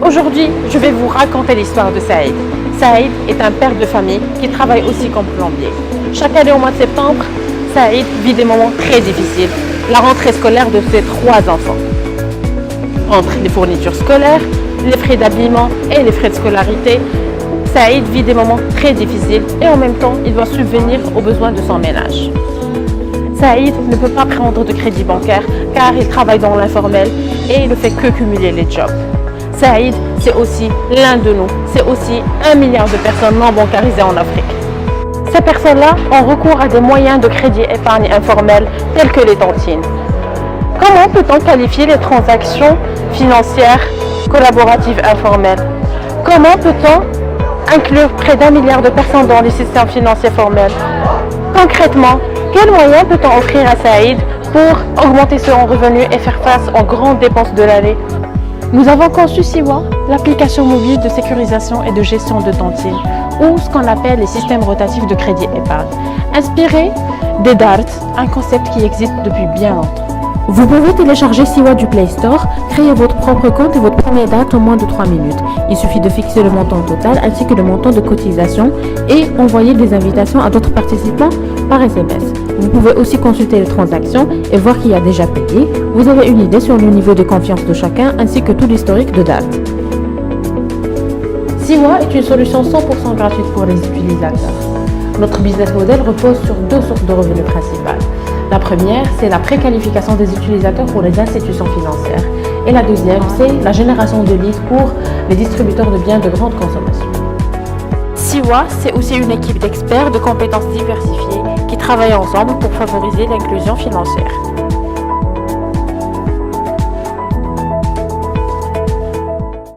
Aujourd'hui, je vais vous raconter l'histoire de Saïd. Saïd est un père de famille qui travaille aussi comme plombier. Chaque année au mois de septembre, Saïd vit des moments très difficiles. La rentrée scolaire de ses 3 enfants. Entre les fournitures scolaires, les frais d'habillement et les frais de scolarité, Saïd vit des moments très difficiles et en même temps, il doit subvenir aux besoins de son ménage. Saïd ne peut pas prendre de crédit bancaire car il travaille dans l'informel et il ne fait que cumuler les jobs. Saïd, c'est aussi l'un de nous, c'est aussi 1 milliard de personnes non bancarisées en Afrique. Ces personnes-là ont recours à des moyens de crédit épargne informel tels que les tontines. Comment peut-on qualifier les transactions financières collaboratives informelles? Comment peut-on inclure près d'1 milliard de personnes dans les systèmes financiers formels? Concrètement, quels moyens peut-on offrir à Saïd pour augmenter son revenu et faire face aux grandes dépenses de l'année? Nous avons conçu Siwa, l'application mobile de sécurisation et de gestion de tontines, ou ce qu'on appelle les systèmes rotatifs de crédit épargne, inspiré des DART, un concept qui existe depuis bien longtemps. Vous pouvez télécharger Siwa du Play Store, créer votre propre compte et votre première date en moins de 3 minutes. Il suffit de fixer le montant total ainsi que le montant de cotisation et envoyer des invitations à d'autres participants par SMS. Vous pouvez aussi consulter les transactions et voir qui a déjà payé. Vous avez une idée sur le niveau de confiance de chacun ainsi que tout l'historique de DART. Siwa est une solution 100% gratuite pour les utilisateurs. Notre business model repose sur 2 sources de revenus principales. La première, c'est la préqualification des utilisateurs pour les institutions financières. Et la deuxième, c'est la génération de leads pour les distributeurs de biens de grande consommation. Siwa, c'est aussi une équipe d'experts de compétences diversifiées qui travaillent ensemble pour favoriser l'inclusion financière.